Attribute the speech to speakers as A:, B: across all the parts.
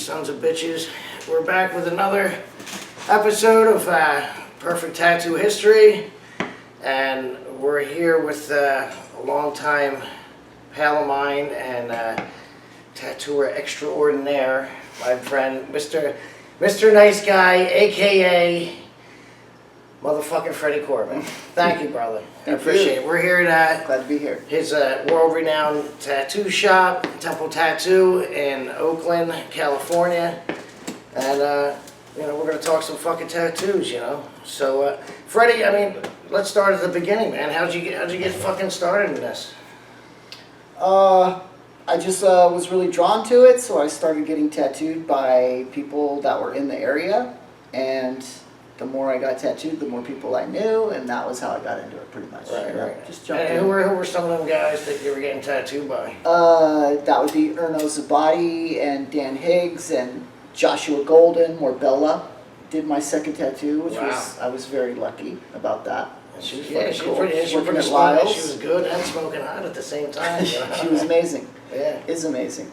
A: sons of bitches. We're back with another episode of Perfect Tattoo History, and we're here with a longtime pal of mine and tattooer extraordinaire, my friend, Mr. Nice Guy, aka motherfucking Freddy Corbin. Thank you, brother. I appreciate it. We're here at
B: glad to be here.
A: His world-renowned tattoo shop, Temple Tattoo, in Oakland, California, and you know, we're gonna talk some fucking tattoos, you know. So, Freddie, I mean, let's start at the beginning, man. How'd you get fucking started in this?
B: I just was really drawn to it, so I started getting tattooed by people that were in the area, and the more I got tattooed, the more people I knew, and that was how I got into it, pretty much.
A: Right.
B: Just jumped
A: And
B: in.
A: who were some of them guys that you were getting tattooed by?
B: That would be Erno Zabadi and Dan Higgs and Joshua Golden, Morbella. Did my second tattoo, which I was very lucky about that.
A: She was
B: cool.
A: she was pretty
B: Lyle's.
A: She was good and smoking hot at the same time. You know?
B: She was amazing.
A: Yeah.
B: Is amazing.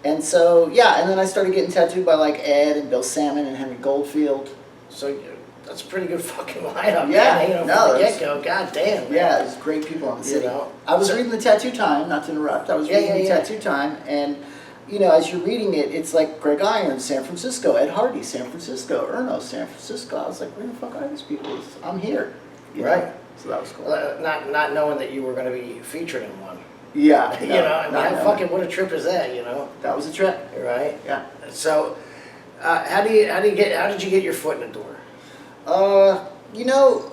B: And so, yeah, and then I started getting tattooed by like Ed and Bill Salmon and Henry Goldfield.
A: So that's a pretty good fucking lineup,
B: Yeah,
A: man. You know,
B: no,
A: from the get-go, goddamn. Man.
B: Yeah, there's great people in the city.
A: You know?
B: I was reading the Tattoo Time, not to interrupt, I was reading the Tattoo Time, and, you know, as you're reading it, it's like Greg Irons, San Francisco, Ed Hardy, San Francisco, Erno, San Francisco. I was like, where the fuck are these people? I'm here. You know? So that was cool.
A: Not knowing that you were going to be featured in one.
B: Yeah.
A: You know, I mean, what a trip is that, you know?
B: That was a trip.
A: Right?
B: Yeah.
A: So, how did you get your foot in the door?
B: You know,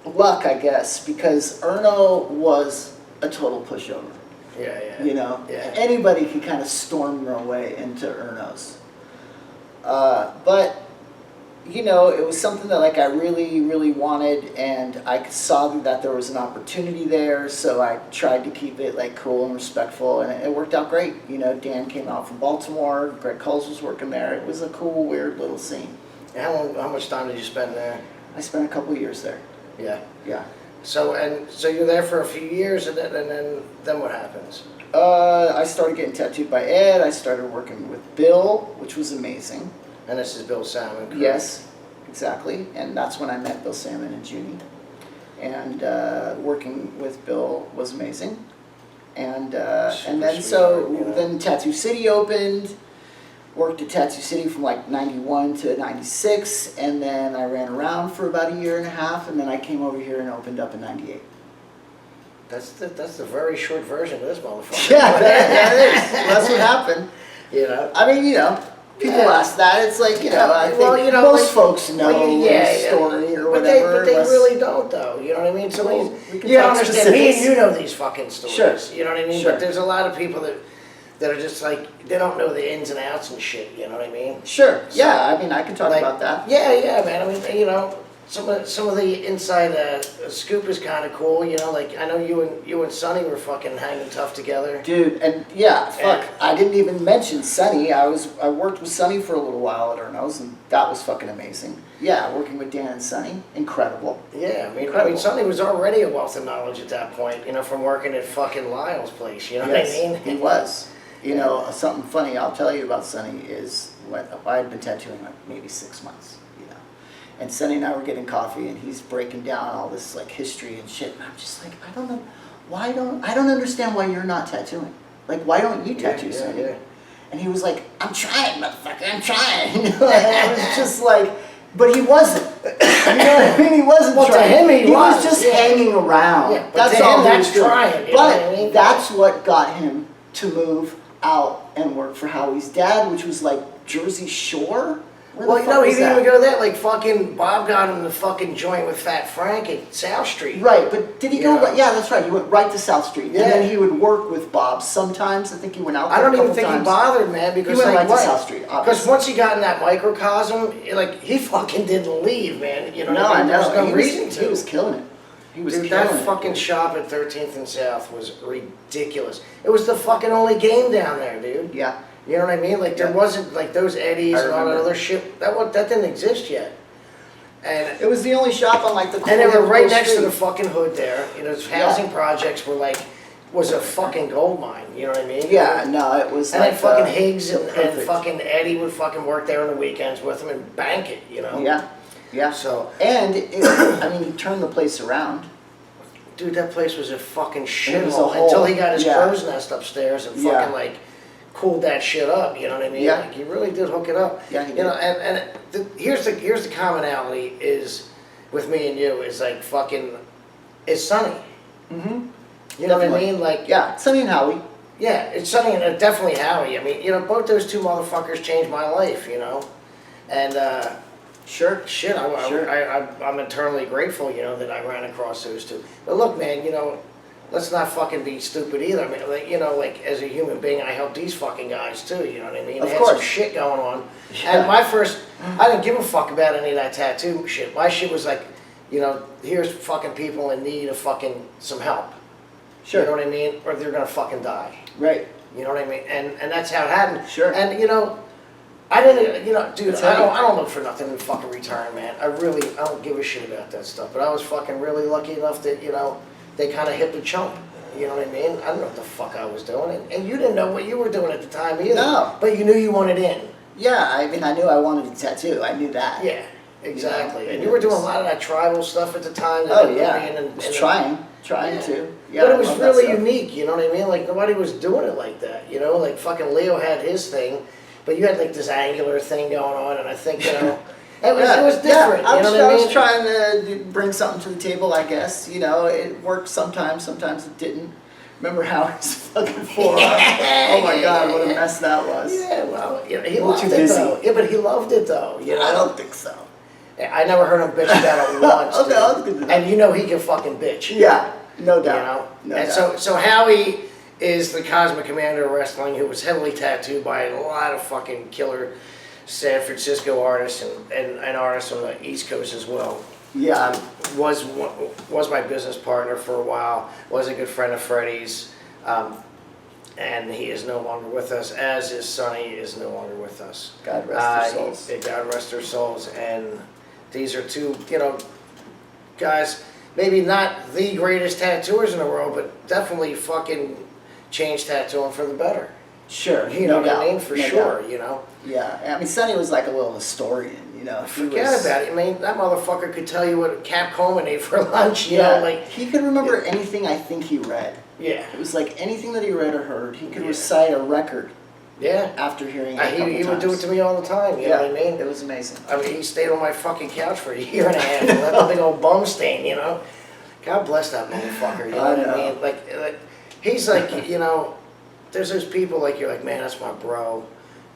B: luck, I guess, because Erno was a total pushover.
A: Yeah.
B: You know, anybody could kind of storm their way into Erno's. But, you know, it was something that like I really, really wanted, and I saw that there was an opportunity there, so I tried to keep it like cool and respectful, and it worked out great. You know, Dan came out from Baltimore, Greg Coles was working there. It was a cool, weird little scene.
A: How much time did you spend there?
B: I spent a couple of years there.
A: Yeah. So you're there for a few years, and then what happens?
B: I started getting tattooed by Ed. I started working with Bill, which was amazing.
A: And this is Bill Salmon, correct?
B: Yes, exactly. And that's when I met Bill Salmon and Junie. And working with Bill was amazing. And then Tattoo City opened. Worked at Tattoo City from like 91 to 96, and then I ran around for about a year and a half, and then I came over here and opened up in 98.
A: That's the very short version of this motherfucker.
B: Yeah, that is. That's what happened.
A: You know?
B: I mean, you know, people ask that. It's like, you know, I think most folks know the story or whatever.
A: But they really don't, though. You know what I mean? So you don't understand. Me and you know these fucking stories.
B: Sure.
A: You know what I mean?
B: Sure.
A: But there's a lot of people that are just like, they don't know the ins and outs and shit, you know what I mean?
B: Sure,
A: So,
B: yeah, I mean, I can talk about that.
A: Yeah, man, I mean, you know, some of the inside scoop is kind of cool, you know, like, I know you and Sonny were fucking hanging tough together.
B: Dude, and yeah, fuck, I didn't even mention Sonny. I worked with Sonny for a little while at Erno's, and that was fucking amazing. Yeah, working with Dan and Sonny, incredible.
A: Yeah, I mean, Sonny was already a wealth of knowledge at that point, you know, from working at fucking Lyle's place, you know what I mean?
B: He was. You know, something funny I'll tell you about Sonny is when I had been tattooing like maybe 6 months, you know. And Sonny and I were getting coffee, and he's breaking down all this like history and shit, and I'm just like, I don't know, I don't understand why you're not tattooing. Like, why don't you tattoo Sonny? Yeah. And he was like, I'm trying, motherfucker, I'm trying. You know, and I was just like, but he wasn't. You know what I mean? He wasn't trying.
A: To him, he was
B: just hanging around.
A: Yeah, but that's all. That's trying. You know what I mean?
B: That's what got him to move out and work for Howie's dad, which was like Jersey Shore.
A: Well, you know, he didn't even go there. Like, fucking Bob got him the fucking joint with Fat Frank at South Street.
B: Right, but did he go? Yeah, that's right. He went right to South Street, and then he would work with Bob sometimes. I think he went out there
A: I don't
B: a couple
A: even think
B: times.
A: he bothered, man, because
B: he went
A: like
B: right to South Street.
A: Because once he got in that microcosm, like, he fucking didn't leave, man. You know what I mean?
B: I know.
A: There was no reason to.
B: He was killing it.
A: Dude, that fucking shop at 13th and South was ridiculous. It was the fucking only game down there, dude.
B: Yeah.
A: You know what I mean? Like, there wasn't, like, those Eddies and all that other shit. That didn't exist yet. And
B: it was the only shop on, like, the
A: and they were right next to the fucking hood there. You know, housing projects were, like, was a fucking gold mine. You know what I mean?
B: Yeah, no, it was
A: and
B: like
A: then fucking Higgs
B: the
A: and
B: perfect-
A: fucking Eddie would fucking work there on the weekends with him and bank it. You know?
B: Yeah, yeah.
A: So,
B: And I mean, he turned the place around.
A: dude, that place was a fucking
B: It
A: shithole
B: was a whole-
A: until he got his
B: yeah.
A: crow's nest upstairs and
B: Yeah.
A: fucking like cooled that shit up. You know what I mean?
B: Yeah.
A: Like, he really did hook it up.
B: Yeah, he
A: You know,
B: did.
A: and here's the commonality is with me and you is like fucking is Sonny.
B: Mm-hmm.
A: You know what I
B: Definitely.
A: mean? Like
B: Yeah, Sonny and Howie.
A: yeah, it's Sonny and definitely Howie. I mean, you know, both those two motherfuckers changed my life. You know, and
B: Sure.
A: shit,
B: Sure.
A: I'm eternally grateful. You know that I ran across those two. But look, man, you know. Let's not fucking be stupid either. I mean, like, you know, like as a human being, I help these fucking guys too. You know what I mean?
B: Of
A: They had
B: course.
A: some shit going on,
B: Yeah.
A: and my first, I didn't give a fuck about any of that tattoo shit. My shit was like, you know, here's fucking people in need of fucking some help.
B: Sure.
A: You know what I mean? Or they're gonna fucking die.
B: Right.
A: You know what I mean? And that's how it happened.
B: Sure.
A: And you know, I didn't, you know, dude,
B: That's right.
A: I don't look for nothing in fucking return, man. I don't give a shit about that stuff. But I was fucking really lucky enough that, you know, they kind of hit the chump. You know what I mean? I don't know what the fuck I was doing. And you didn't know what you were doing at the time either.
B: No.
A: But you knew you wanted in.
B: Yeah, I mean, I knew I wanted a tattoo. I knew that.
A: Yeah, exactly.
B: You know,
A: And you were doing a lot of that tribal stuff at the time.
B: Oh
A: and
B: yeah.
A: and-
B: I was
A: and-
B: trying
A: Yeah.
B: to. Yeah,
A: but
B: I
A: it was
B: love that
A: really
B: stuff.
A: unique, you know what I mean? Like, nobody was doing it like that, you know? Like, fucking Leo had his thing, but you had, like, this angular thing going on, and I think, you know, it was different,
B: I
A: you know
B: was,
A: what I
B: I
A: mean?
B: was trying to bring something to the table, I guess. You know, it worked sometimes it didn't. Remember how his fucking forearm? Oh my God, what a mess that was.
A: Yeah, well, you know, he
B: A little
A: loved
B: too
A: it,
B: busy.
A: though. Yeah, but he loved it, though, you know?
B: I don't think so.
A: I never heard him bitch about it once,
B: Okay,
A: dude.
B: I'll give you that.
A: And you know he can fucking bitch.
B: Yeah, no
A: You
B: doubt.
A: know?
B: No
A: And
B: doubt.
A: so Howie is the Cosmic Commander of Wrestling who was heavily tattooed by a lot of fucking killer San Francisco artists and artists on the East Coast as well.
B: Yeah.
A: Was my business partner for a while, was a good friend of Freddys, and he is no longer with us, as is Sonny is no longer with us.
B: God rest their souls.
A: God rest their souls, and these are two, you know, guys, maybe not the greatest tattooers in the world, but definitely fucking changed tattooing for the better.
B: Sure.
A: You know
B: no
A: what I
B: doubt,
A: mean? For
B: no
A: sure,
B: doubt.
A: you know.
B: Yeah, I mean, Sonny was like a little historian, you know. He
A: Forget
B: was,
A: about it. I mean, that motherfucker could tell you what Cap Coleman ate for lunch, you
B: Yeah,
A: know, like,
B: he could remember anything I think he read.
A: yeah,
B: It was like anything that he read or heard. He could
A: Yeah.
B: recite a record
A: yeah.
B: after hearing it a couple
A: He would do it
B: times.
A: to me all the time, you know what I mean?
B: It was amazing.
A: I mean, he stayed on my fucking couch for a year and a half and left a big old bum stain, you know? God bless that motherfucker, you know
B: I
A: what I
B: know.
A: mean? Like, he's like, you know, there's those people like, you're like, man, that's my bro,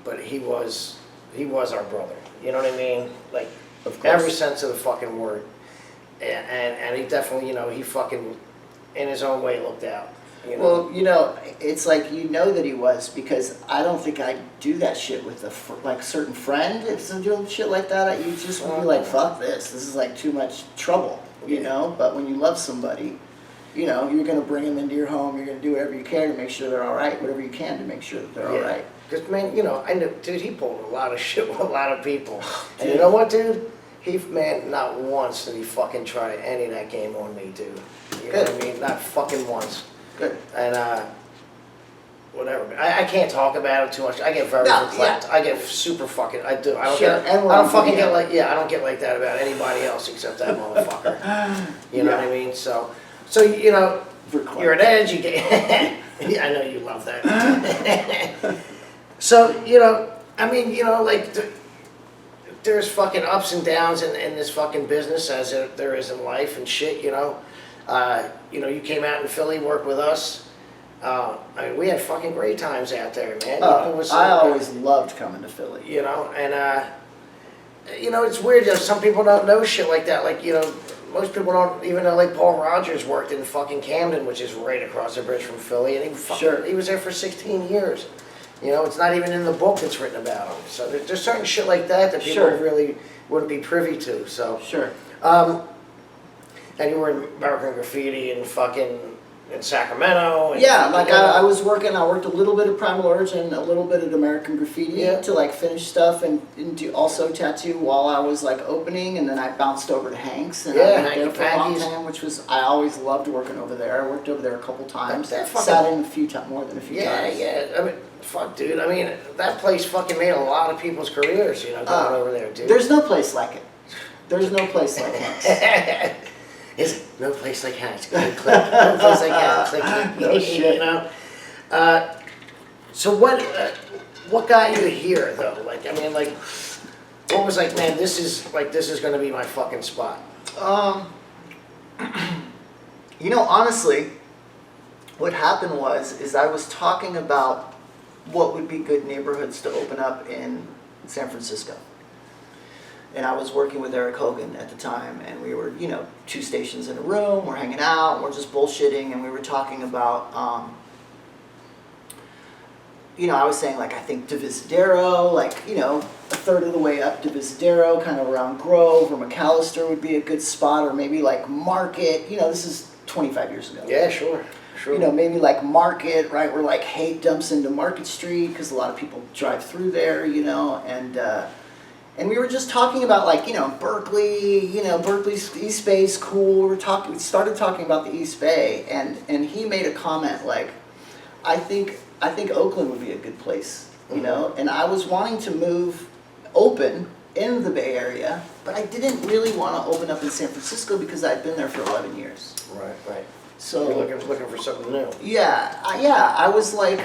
A: but he was our brother, you know what I mean? Like,
B: Of course.
A: every sense of the fucking word. And he definitely, you know, he fucking, in his own way, looked out, you know?
B: Well, you know, it's like you know that he was because I don't think I'd do that shit with like certain friend. If some doing shit like that, you just would be like, fuck this. This is like too much trouble, you know? But when you love somebody, you know, you're going to bring them into your home. You're going to do whatever you can to make sure they're all right, whatever you can to make sure that they're all right.
A: Because, man, you know, I know, dude, he pulled a lot of shit with a lot of people. And you
B: Dude.
A: know what, dude? Man, not once did he fucking try any of that game on me, dude. You know what I mean? Not fucking once.
B: Good.
A: And, whatever. I can't talk about it too much. I get very
B: No,
A: reflect. I get super fucking, I do. I don't
B: Sure,
A: get,
B: and we're
A: I don't
B: on
A: fucking
B: video.
A: get like, yeah, I don't get like that about anybody else except that motherfucker. You know
B: Yeah.
A: what I mean? So, you know,
B: Required.
A: you're an edge, you get, yeah, I know you love that. So, you know, I mean, you know, like, there's fucking ups and downs in this fucking business as there is in life and shit, you know. You know, you came out in Philly, worked with us. I mean, we had fucking great times out there, man. You know, it was,
B: I always loved coming to Philly.
A: you know, and, you know, it's weird, you know, some people don't know shit like that. Like, you know, most people don't even know, like, Paul Rogers worked in fucking Camden, which is right across the bridge from Philly, and he was there for 16 years. You know, it's not even in the book that's written about him. So there's certain shit like that that people
B: Sure.
A: really wouldn't be privy to, so.
B: Sure.
A: And you were in American Graffiti and fucking in Sacramento. And,
B: Yeah, like I worked a little bit of Primal Origin, a little bit of American Graffiti to like finish stuff and do also tattoo while I was like opening, and then I bounced over to Hank's and I worked there for a long time, which was, I always loved working over there. I worked over there a couple times, sat in more than a few times.
A: Yeah, I mean, fuck, dude. I mean, that place fucking made a lot of people's careers, you know, going over there, dude.
B: There's no place like it. There's no place like Hank's.
A: Is it? No place like Hank's. Click, click. No place like Hank's. Click,
B: no shit.
A: You know? So what got you here, though? Like, I mean, like, what was like, man, this is going to be my fucking spot?
B: You know, honestly, what happened is I was talking about what would be good neighborhoods to open up in San Francisco. And I was working with Eric Hogan at the time, and we were, you know, 2 stations in a room, we're hanging out, we're just bullshitting, and we were talking about, you know, I was saying, like, I think Divisadero, like, you know, a third of the way up Divisadero, kind of around Grove or McAllister would be a good spot, or maybe like Market, you know, this is 25 years ago.
A: Yeah, sure.
B: You know, maybe like Market, right, where like hate dumps into Market Street, because a lot of people drive through there, you know, and we were just talking about, like, you know, Berkeley, you know, Berkeley's East Bay's cool. We started talking about the East Bay, and he made a comment like, I think Oakland would be a good place, you know, and I was wanting to open in the Bay Area, but I didn't really want to open up in San Francisco because I'd been there for 11 years.
A: Right.
B: So
A: you're looking for something new.
B: Yeah, I was like,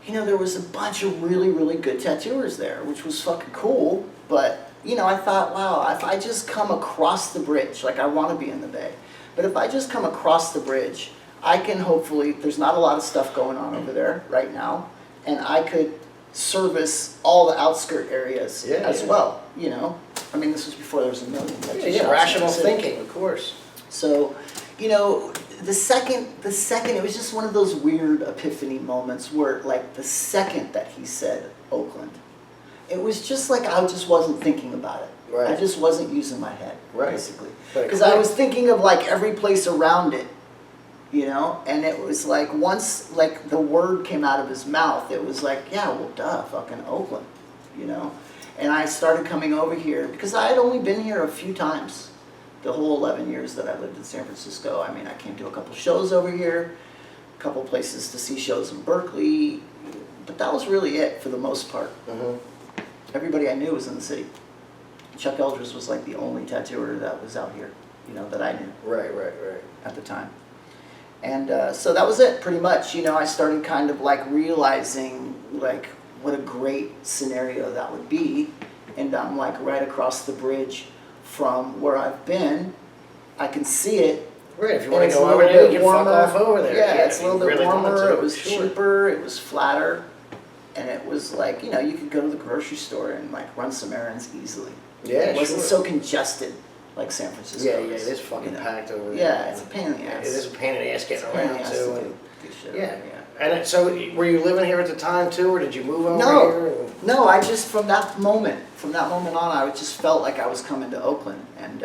B: you know, there was a bunch of really, really good tattooers there, which was fucking cool. But, you know, I thought, wow, if I just come across the bridge, like I want to be in the Bay, but if I just come across the bridge, I can hopefully, there's not a lot of stuff going on over there right now, and I could service all the outskirt areas as well, you know? I mean, this was before there was a million tattoo shops.
A: Rational thinking, of course.
B: So, you know, the second, it was just one of those weird epiphany moments where, like, the second that he said Oakland, it was just like I just wasn't thinking about it.
A: Right.
B: I just wasn't using my head, basically.
A: Right.
B: Because I was thinking of, like, every place around it, you know? And it was like, once, like, the word came out of his mouth, it was like, yeah, well, duh, fucking Oakland, you know? And I started coming over here because I had only been here a few times. The whole 11 years that I lived in San Francisco. I mean, I came to a couple shows over here, a couple places to see shows in Berkeley, but that was really it for the most part. Everybody I knew was in the city. Chuck Eldridge was like the only tattooer that was out here, you know, that I knew.
A: Right.
B: At the time. And so that was it, pretty much. You know, I started kind of like realizing like what a great scenario that would be. And I'm like right across the bridge from where I've been. I can see it.
A: Right, if you want to go over there, you can fuck off over there.
B: Yeah, it's a little bit warmer, it was cheaper, it was flatter, and it was like, you know, you could go to the grocery store and like run some errands easily.
A: Yeah,
B: it wasn't so congested like San Francisco.
A: Yeah, it is fucking packed over there.
B: Yeah, it's a pain in the ass.
A: It is a pain in the ass getting around too.
B: Yeah.
A: And so, were you living here at the time too, or did you move over here?
B: No, I just, from that moment on, I just felt like I was coming to Oakland. And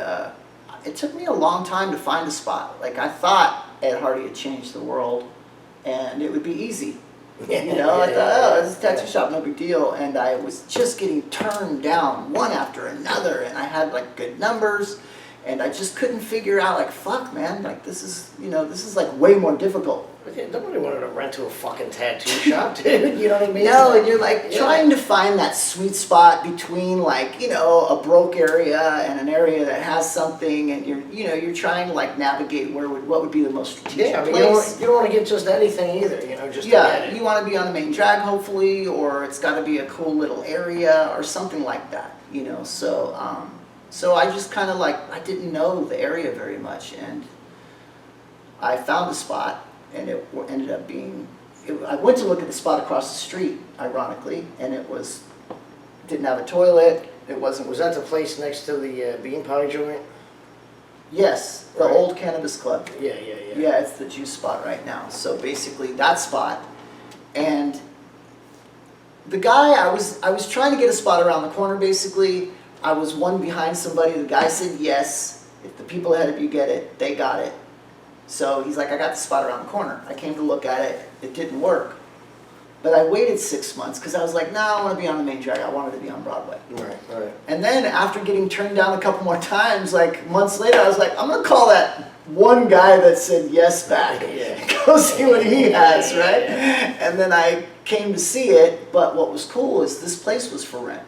B: it took me a long time to find a spot. Like, I thought Ed Hardy had changed the world, and it would be easy. You know, I thought, oh, this is a tattoo shop, no big deal. And I was just getting turned down one after another, and I had, like, good numbers. And I just couldn't figure out, like, fuck, man, like, this is, you know, this is, like, way more difficult.
A: Nobody wanted to rent to a fucking tattoo shop, dude. You know what I mean?
B: No, and you're, like, trying to find that sweet spot between, like, you know, a broke area and an area that has something, and you're trying to, like, navigate what would be the most strategic place.
A: You don't want to get just anything either, you know, just to get it.
B: You want to be on the main drag, hopefully, or it's got to be a cool little area or something like that, you know, so I just kind of like, I didn't know the area very much, and I found a spot, and it ended up being, I went to look at the spot across the street, ironically, and didn't have a toilet, it wasn't...
A: Was that the place next to the bean pie joint?
B: Yes, the old Cannabis Club.
A: Yeah.
B: Yeah, it's the juice spot right now, so basically that spot, and the guy, I was trying to get a spot around the corner, basically. I was one behind somebody. The guy said yes. If the people ahead of you get it, they got it. So he's like, I got the spot around the corner. I came to look at it. It didn't work. But I waited 6 months because I was like, no, I want to be on the main drag. I wanted to be on Broadway.
A: Right.
B: And then after getting turned down a couple more times, like months later, I was like, I'm going to call that one guy that said yes back.
A: Yeah.
B: Go see what he has, right? And then I came to see it, but what was cool is this place was for rent.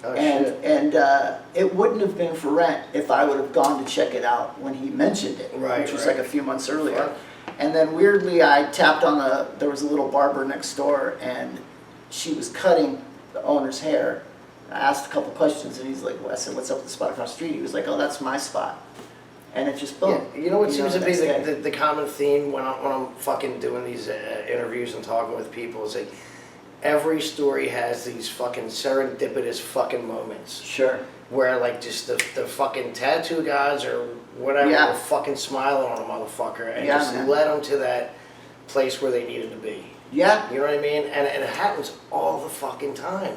A: Oh,
B: and
A: shit.
B: and it wouldn't have been for rent if I would have gone to check it out when he mentioned it,
A: Right,
B: which was
A: right.
B: like a few months earlier.
A: Fuck.
B: And then weirdly, I tapped on there was a little barber next door, and she was cutting the owner's hair. I asked a couple questions, and he's like, well, I said, what's up with the spot across the street? He was like, oh, that's my spot. And it just, boom.
A: Yeah, you know what seems to be
B: next day.
A: the common theme when I'm fucking doing these interviews and talking with people is like every story has these fucking serendipitous fucking moments
B: Sure.
A: where like just the fucking tattoo gods or whatever
B: Yeah.
A: were fucking smiling on a motherfucker and
B: Yeah,
A: just
B: man.
A: led them to that place where they needed to be.
B: Yeah.
A: You know what I mean? And it happens all the fucking time.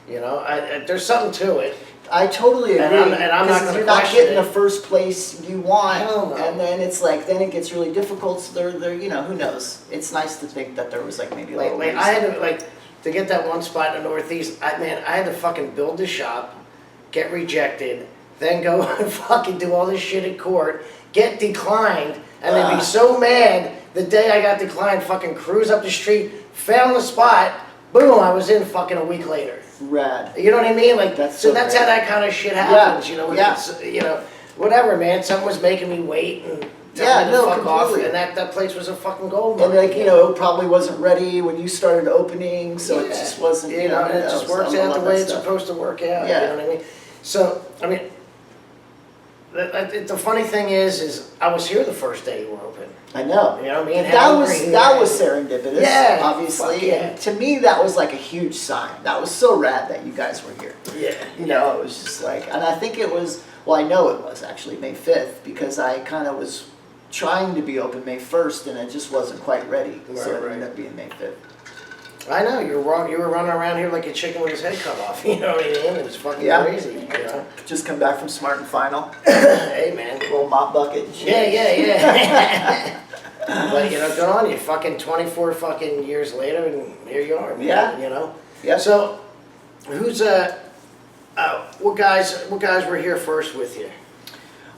A: You know, there's something to it.
B: I totally agree.
A: And I'm not
B: 'cause
A: gonna
B: you're not
A: question
B: getting
A: it.
B: the first place you want,
A: Hell no.
B: and then it's like then it gets really difficult. So they're you know, who knows? It's nice to think that there was like maybe a
A: Like,
B: little
A: like I had to to get that one spot in the Northeast. I had to fucking build the shop, get rejected, then go and fucking do all this shit at court, get declined, and then be so mad the day I got declined. Fucking cruise up the street, found the spot, boom, I was in fucking a week later.
B: rad.
A: You know what I mean? Like
B: That's
A: so
B: so
A: that's
B: great.
A: how that kind of shit happens.
B: Yeah,
A: You know,
B: yeah.
A: It's, you know, whatever, man. Someone was making me wait and
B: Yeah,
A: telling me
B: no,
A: to fuck off,
B: completely.
A: and that place was a fucking gold mine.
B: And like you know, it probably wasn't ready when you started opening, so it
A: Yeah.
B: just wasn't.
A: You know, and it just works out the way it's
B: supposed.
A: supposed to work out.
B: Yeah.
A: You know what I mean? So, I mean, the funny thing is I was here the first day you were open.
B: I know.
A: You know what I mean?
B: That was serendipitous.
A: Yeah,
B: obviously.
A: fuck yeah.
B: And to me, that was like a huge sign. That was so rad that you guys were here.
A: Yeah.
B: You know, it was just like, and I think it was. Well, I know it was actually May 5th because I kind of was trying to be open May 1st, and it just wasn't quite ready. So it
A: Right.
B: ended up being May 5th.
A: I know, you were wrong. You were running around here like a chicken with his head cut off. You know what I mean? It was fucking
B: Yeah.
A: crazy. You know?
B: Just come back from Smart and Final,
A: Hey, man.
B: little mop bucket and shit.
A: Yeah. But, you know, good on you. Fucking 24 fucking years later, and here you are, man.
B: Yeah.
A: You know?
B: Yeah.
A: So, who's, what guys were here first with you?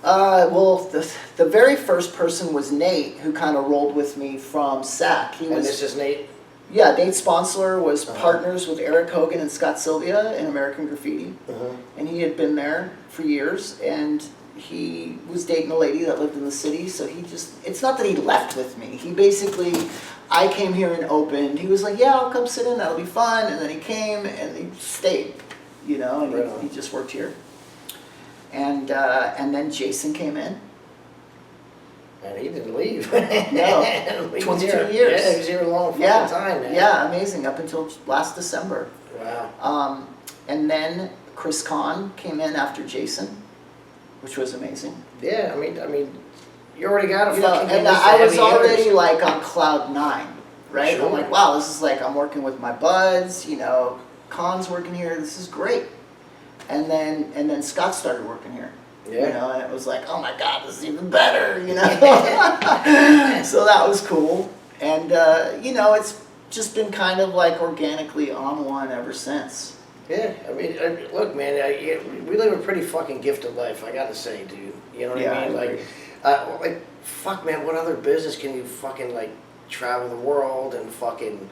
B: Well, the very first person was Nate, who kind of rolled with me from SAC. He
A: And
B: was,
A: this is Nate?
B: yeah, Nate Sponsler was
A: Uh-huh.
B: partners with Eric Hogan and Scott Sylvia in American Graffiti.
A: Uh-huh.
B: And he had been there for years, and he was dating a lady that lived in the city, so he just, it's not that he left with me. He basically, I came here and opened. He was like, yeah, I'll come sit in, that'll be fun. And then he came and he stayed, you know, and
A: Right on.
B: he just worked here. And then Jason came in.
A: And he didn't leave.
B: No,
A: He was
B: 22
A: here.
B: years.
A: Yeah, he was here a long fucking
B: Yeah,
A: time, man.
B: yeah, amazing, up until last December.
A: Wow.
B: And then Chris Kahn came in after Jason, which was amazing.
A: Yeah, I mean, you already got a
B: You know,
A: fucking
B: and
A: list of
B: I was
A: heavy
B: already
A: hitters.
B: like on cloud 9, right?
A: Sure.
B: I'm like, wow, this is like, I'm working with my buds, you know, Khan's working here, this is great. And then Scott started working here.
A: Yeah.
B: You know, and it was like, oh my God, this is even better, you know? So that was cool. And, you know, it's just been kind of like organically on one ever since.
A: Yeah, I mean, look, man, we live a pretty fucking gifted life, I gotta say, dude. You know what
B: Yeah,
A: I mean?
B: I agree.
A: Like, fuck, man, what other business can you fucking, like, travel the world and fucking...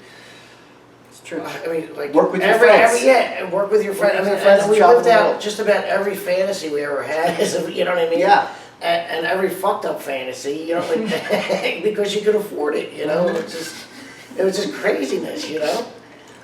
B: It's true.
A: I mean, like
B: Work with your friends.
A: Yeah, work with your friends.
B: with
A: I
B: your
A: mean,
B: friends
A: and
B: and
A: we
B: travel
A: lived
B: the
A: out
B: world.
A: just about every fantasy we ever had. You know what I mean?
B: Yeah.
A: And every fucked up fantasy, you know, like, because you could afford it. You know, it was just craziness. You know,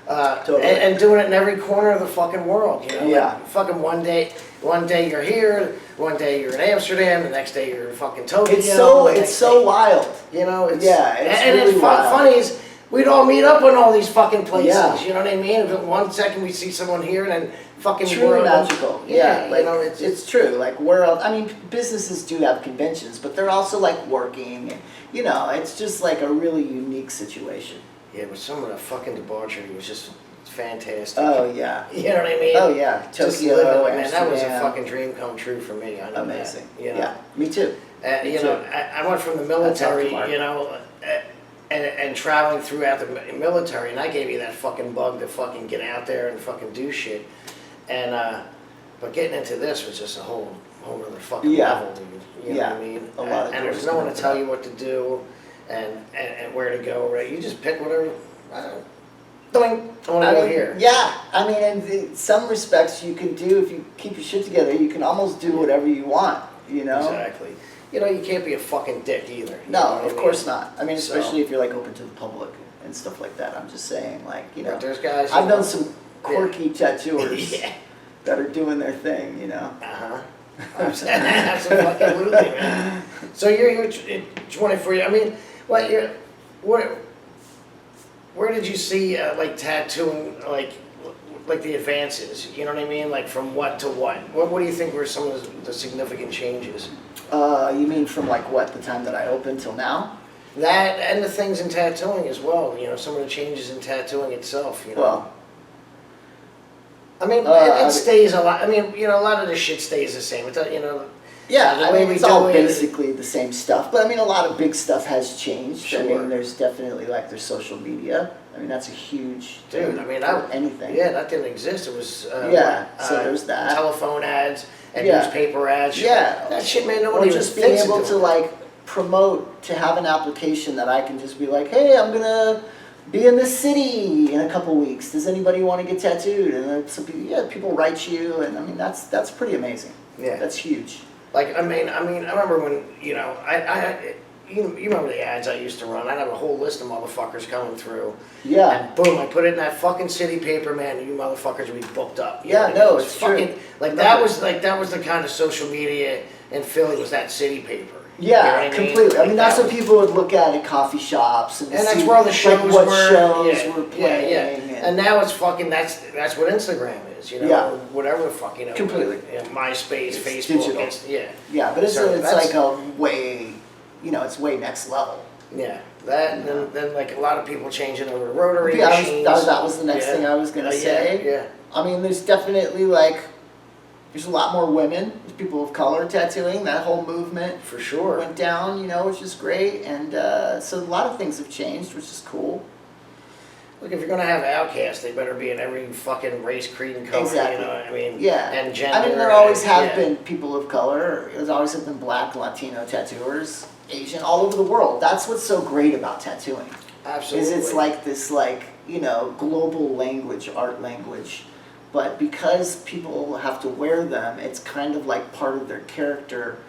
B: Totally.
A: and doing it in every corner of the fucking world. You know,
B: Yeah.
A: like, fucking one day you're here, one day you're in Amsterdam, the next day you're in fucking Tokyo.
B: It's so
A: the
B: it's
A: next
B: so
A: day-
B: wild.
A: You know, it's,
B: Yeah, it's
A: and
B: really
A: it's
B: wild.
A: funny is we'd all meet up in all these fucking places.
B: Yeah.
A: You know what I mean? If one second we see someone here and then fucking
B: Truly
A: we're-
B: magical. Yeah, like
A: you know,
B: it's true. Like I mean, businesses do have conventions, but they're also like working. And, you know, it's just like a really unique situation.
A: yeah, but some of the fucking debauchery was just fantastic.
B: Oh yeah.
A: You know what I mean?
B: Oh yeah.
A: Just
B: Tokyo,
A: living, man, that was a
B: Amsterdam.
A: fucking dream come true for me. I know
B: Amazing.
A: That, you know?
B: Yeah. Me too.
A: You know, I went from the military, you know, and traveling throughout the military, and I gave you that fucking bug to fucking get out there and fucking do shit. And but getting into this was just a whole other fucking level, dude. You know what I mean?
B: A lot of
A: and there's no one to tell you what to do and where to go. Right? You just pick whatever. I want to go here.
B: Yeah, I mean, in some respects, you can do, if you keep your shit together, you can almost do whatever you want, you know?
A: Exactly. You know, you can't be a fucking dick either.
B: No, of course not. I mean, especially if you're like open to the public and stuff like that. I'm just saying, like, you know,
A: there's guys.
B: I've known some quirky tattooers that are doing their thing, you know?
A: Absolutely, man. So you're 24. I mean, where did you see like tattooing, like the advances? You know what I mean? Like from what to what? What do you think were some of the significant changes?
B: You mean from like what, the time that I opened till now?
A: That and the things in tattooing as well. You know, some of the changes in tattooing itself. You know.
B: Well,
A: I mean, it stays a lot. I mean, you know, a lot of this shit stays the same. It's, you know.
B: Yeah, I mean, it's all basically the same stuff. But I mean, a lot of big stuff has changed.
A: Sure.
B: I mean, there's definitely like there's social media. I mean, that's a huge
A: dude.
B: thing
A: I mean,
B: for anything.
A: Yeah, that didn't exist. It was
B: so there's that.
A: Telephone ads and newspaper ads.
B: Yeah,
A: that shit, man. Nobody
B: just being able to like promote, to have an application that I can just be like, hey, I'm gonna be in this city in a couple weeks. Does anybody want to get tattooed? And then some people, people write you, and I mean that's pretty amazing. Yeah, that's huge.
A: Like I mean, I remember when you know you remember the ads I used to run. I'd have a whole list of motherfuckers coming through.
B: Yeah.
A: And boom, I put it in that fucking city paper, man. And you motherfuckers would be booked up. You
B: yeah,
A: know,
B: no, it's
A: fucking
B: true.
A: that was the kind of social media in Philly was that city paper.
B: Yeah,
A: you know
B: completely. I mean, that's what people would look at coffee shops and
A: that's
B: see
A: where all the shows
B: like what
A: were.
B: shows were playing.
A: Yeah. And now it's fucking that's what Instagram is, you know, or whatever the fuck, you know.
B: Completely.
A: You know, MySpace,
B: it's
A: Facebook,
B: digital. Yeah, but it's like a way, you know, it's way next level.
A: Yeah, that and then like a lot of people changing over to rotary
B: machines. That was the next thing I was gonna say.
A: Yeah.
B: I mean, there's definitely like. There's a lot more women, people of color tattooing. That whole movement
A: for sure
B: went down, you know, which is great. And so a lot of things have changed, which is cool.
A: Look, if you're gonna have outcasts, they better be in every fucking race, creed, and color.
B: Exactly.
A: You know, I mean,
B: yeah.
A: And gender.
B: I mean, there always have been people of color. There's always have been Black, Latino tattooers, Asian, all over the world. That's what's so great about tattooing.
A: Absolutely.
B: Is it's like this, like, you know, global language, art language. But because people have to wear them, it's kind of like part of their character.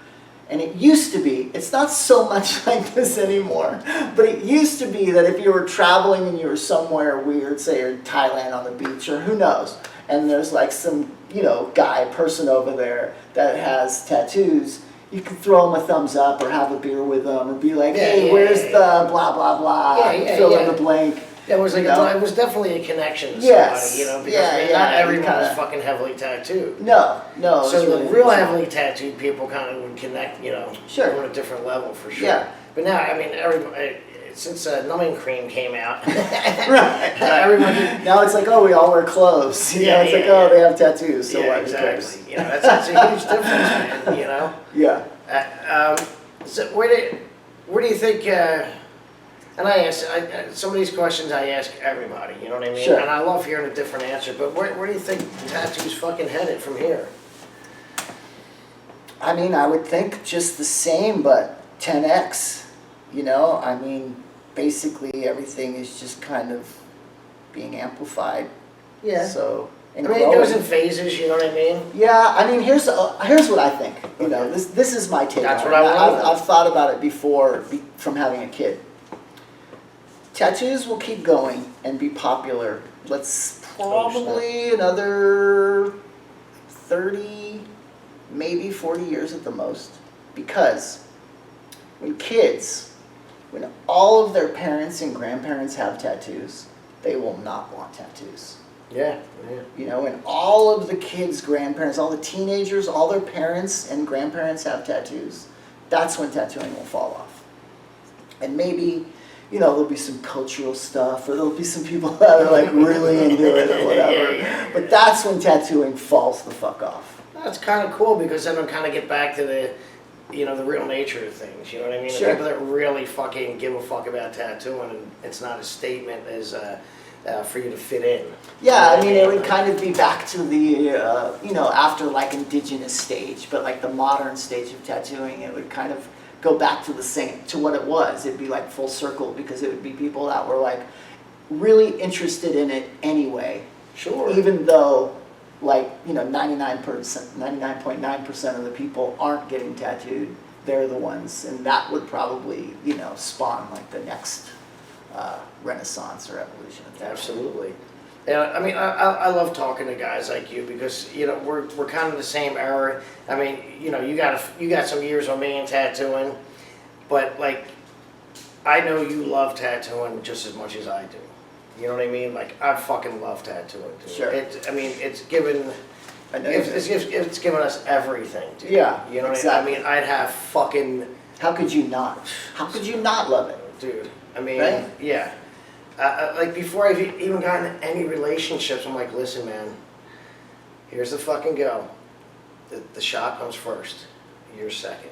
B: And it used to be, it's not so much like this anymore, but it used to be that if you were traveling and you were somewhere weird, say you're in Thailand on the beach or who knows, and there's like some, you know, person over there that has tattoos, you could throw them a thumbs up or have a beer with them or be like, hey, where's the blah, blah, blah, fill in the blank.
A: It was like it was definitely a connection to somebody, you know, because not everyone was fucking heavily tattooed.
B: No.
A: So the real heavily tattooed people kind of would connect, you know, on a different level for sure.
B: Yeah.
A: But now, I mean, everybody, since numbing cream came out,
B: everybody now it's like, oh, we all wear clothes. You know, it's like, oh, they have tattoos, so what?
A: Exactly. You know, that's a huge difference, man. You know.
B: Yeah.
A: So where do you think? And I ask some of these questions. I ask everybody. You know what I mean?
B: Sure.
A: And I love hearing a different answer. But where do you think tattoos fucking headed from here?
B: I mean, I would think just the same, but 10x. You know, I mean, basically everything is just kind of being amplified.
A: Yeah.
B: So.
A: I mean, it goes in phases. You know what I mean?
B: Yeah. I mean, here's what I think. You know, this is my take.
A: That's
B: on
A: what
B: it.
A: I've
B: thought about it before from having a kid. Tattoos will keep going and be popular. Let's probably another 30, maybe 40 years at the most. Because when all of their parents and grandparents have tattoos, they will not want tattoos.
A: Yeah.
B: You know, and all of the kids' grandparents, all the teenagers, all their parents and grandparents have tattoos. That's when tattooing will fall off. And maybe, you know, there'll be some cultural stuff, or there'll be some people that are like really into it or whatever. But that's when tattooing falls the fuck off.
A: That's kind of cool because then I'll kind of get back to you know, the real nature of things. You know what I mean?
B: Sure.
A: The people that really fucking give a fuck about tattooing, and it's not a statement as for you to fit in.
B: Yeah, I mean, it would kind of be back to the, you know, after like indigenous stage, but like the modern stage of tattooing, it would kind of go back to the same, to what it was. It'd be like full circle, because it would be people that were like really interested in it anyway.
A: Sure.
B: Even though, like, you know, 99.9% of the people aren't getting tattooed, they're the ones, and that would probably, you know, spawn like the next renaissance or evolution of tattooing.
A: Absolutely. Yeah, I mean, I love talking to guys like you, because, you know, we're kind of the same era. I mean, you know, you got some years on me in tattooing, but like, I know you love tattooing just as much as I do. You know what I mean? Like, I fucking love tattooing, dude.
B: Sure.
A: I mean, it's given us everything, dude.
B: Yeah,
A: You know what
B: exactly.
A: I mean? I'd have fucking...
B: How could you not? How could you not love it?
A: Dude, I mean,
B: Right?
A: yeah. Like, before I've even gotten in any relationships, I'm like, listen, man, here's the fucking go. The shot comes first. You're second.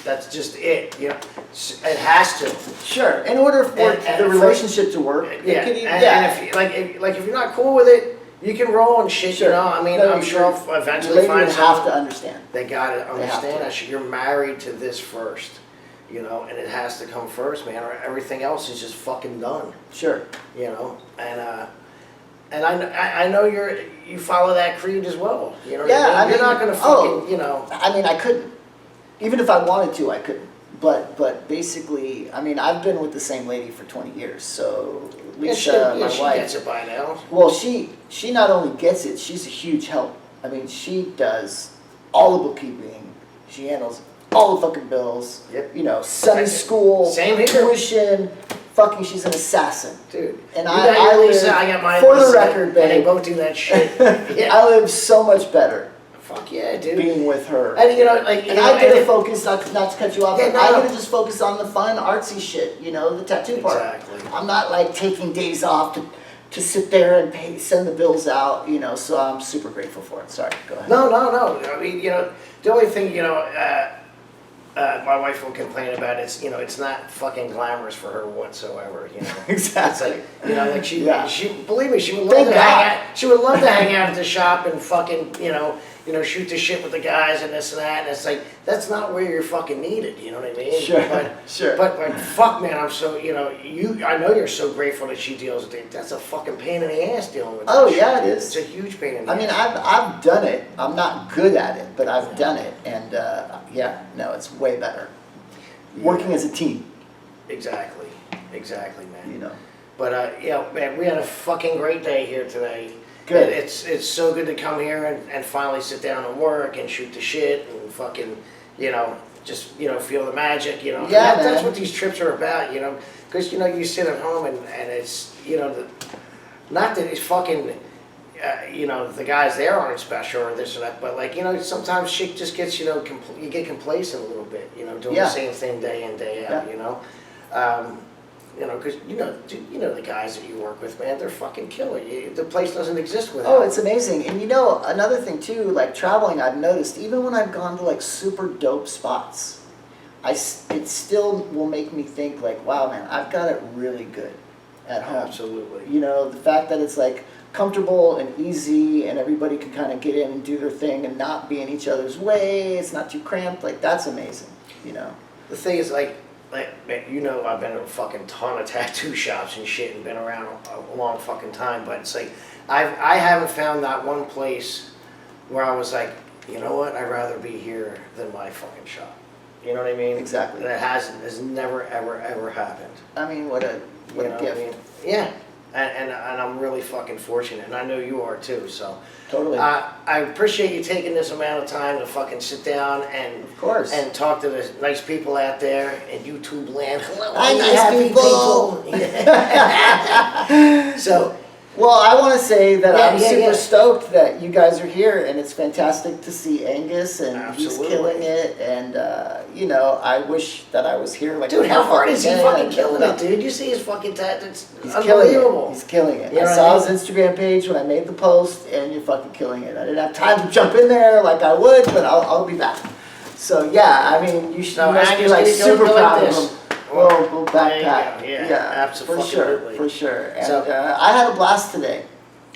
A: That's just it. You know, it has to.
B: Sure. In order for the relationship to work,
A: Yeah.
B: it could even,
A: And if you're not cool with it, you can roll and shit.
B: Sure.
A: You know, I mean,
B: No,
A: I'm sure I'll
B: the
A: eventually
B: lady
A: find
B: would
A: someone.
B: have to understand.
A: They gotta understand
B: to.
A: that shit. You're married to this first. You know, and it has to come first, man, or everything else is just fucking done.
B: Sure.
A: You know, and I know you follow that creed as well. You know what
B: Yeah,
A: I mean?
B: I
A: You're
B: mean,
A: not gonna fucking, you know.
B: I mean, I couldn't. Even if I wanted to, I couldn't. But basically, I mean, I've been with the same lady for 20 years, so Lisa, my
A: she
B: wife.
A: gets it by now.
B: Well, she not only gets it, she's a huge help. I mean, she does all the bookkeeping. She handles all the fucking bills.
A: Yep.
B: You know, Sunday school,
A: Same here.
B: tuition. Fucking, she's an assassin.
A: Dude,
B: And
A: you
B: I
A: got your Lisa,
B: live,
A: I got mine.
B: for the
A: Lisa,
B: record,
A: and they
B: babe.
A: both do that shit. Yeah.
B: I live so much better
A: Fuck yeah, dude.
B: being with her.
A: And you know, like, you
B: And
A: know,
B: I get to focus, not to cut you off,
A: Yeah,
B: but
A: no,
B: I
A: no.
B: get to just focus on the fun, artsy shit, you know, the tattoo part.
A: Exactly.
B: I'm not like taking days off to sit there and send the bills out, you know, so I'm super grateful for it. Sorry, go ahead.
A: No. I mean, you know, the only thing, you know, my wife will complain about is, you know, it's not fucking glamorous for her whatsoever, you know.
B: Exactly.
A: It's like, you know, like she believe me, she would love
B: Thank
A: to
B: God.
A: hang out. She would love to hang out at the shop and fucking, you know, shoot the shit with the guys and this and that. And it's like, that's not where you're fucking needed. You know what I mean?
B: Sure,
A: But,
B: sure.
A: But fuck, man, I'm so, you know, I know you're so grateful that she deals with it. That's a fucking pain in the ass dealing with.
B: Oh,
A: that
B: yeah,
A: shit.
B: it is.
A: It's a huge pain in the
B: I mean,
A: ass.
B: I've done it. I'm not good at it, but I've done it. And yeah, no, it's way better. Working as a team,
A: Exactly, man.
B: you know.
A: But yeah, man, we had a fucking great day here today.
B: Good.
A: It's so good to come here and finally sit down and work and shoot the shit and fucking, you know, just, you know, feel the magic, you know.
B: Yeah,
A: That's
B: man.
A: what these trips are about, you know. Because, you know, you sit at home and it's, you know, not that it's fucking, you know, the guys there aren't special or this or that, but like, you know, sometimes shit just gets, you know, you get complacent a little bit, you know, doing
B: Yeah.
A: the same thing day in, day out,
B: Yeah.
A: you know. You know, because you know the guys that you work with, man, they're fucking killer. The place doesn't exist without.
B: Oh, it's amazing. And you know, another thing too, like traveling, I've noticed, even when I've gone to like super dope spots, it still will make me think like, wow, man, I've got it really good at home.
A: Absolutely.
B: You know, the fact that it's like comfortable and easy and everybody can kind of get in and do their thing and not be in each other's way, it's not too cramped, like that's amazing, you know.
A: The thing is, like, you know, I've been in a fucking ton of tattoo shops and shit and been around a long fucking time, but it's like, I haven't found that one place where I was like, you know what, I'd rather be here than my fucking shop. You know what I mean?
B: Exactly.
A: And it has never, ever happened.
B: I mean, what a
A: You know
B: gift.
A: what I mean? Yeah. And I'm really fucking fortunate, and I know you are too, so.
B: Totally.
A: I appreciate you taking this amount of time to fucking sit down and
B: Of course.
A: and talk to the nice people out there in YouTube land. Hello,
B: Hi,
A: you
B: nice
A: happy
B: people.
A: So,
B: Well, I want to say that I'm
A: Yeah,
B: super
A: yeah.
B: stoked that you guys are here, and it's fantastic to see Angus, and
A: Absolutely.
B: he's killing it. And you know, I wish that I was here. Like
A: dude, how hard is he
B: day,
A: fucking
B: and-
A: killing it, dude? You see his fucking tattoos?
B: He's killing
A: Unbelievable.
B: it. He's killing it.
A: You know
B: I
A: what
B: saw
A: I
B: his Instagram page when I made the post, and you're fucking killing it. I didn't have time to jump in there like I would, but I'll be back. So yeah, I mean, you should
A: No,
B: must be
A: Angus,
B: like
A: you go
B: super
A: like
B: proud of
A: this.
B: him. We'll
A: There you
B: backpack.
A: go. Yeah,
B: for sure,
A: absolutely.
B: for sure. And
A: So-
B: I had a blast today.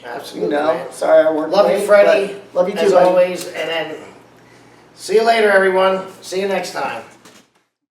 A: Absolutely,
B: You know,
A: man.
B: sorry I worked
A: Love
B: late,
A: you, Freddie.
B: but love you too,
A: as
B: buddy.
A: always. And then see you later, everyone. See you next time.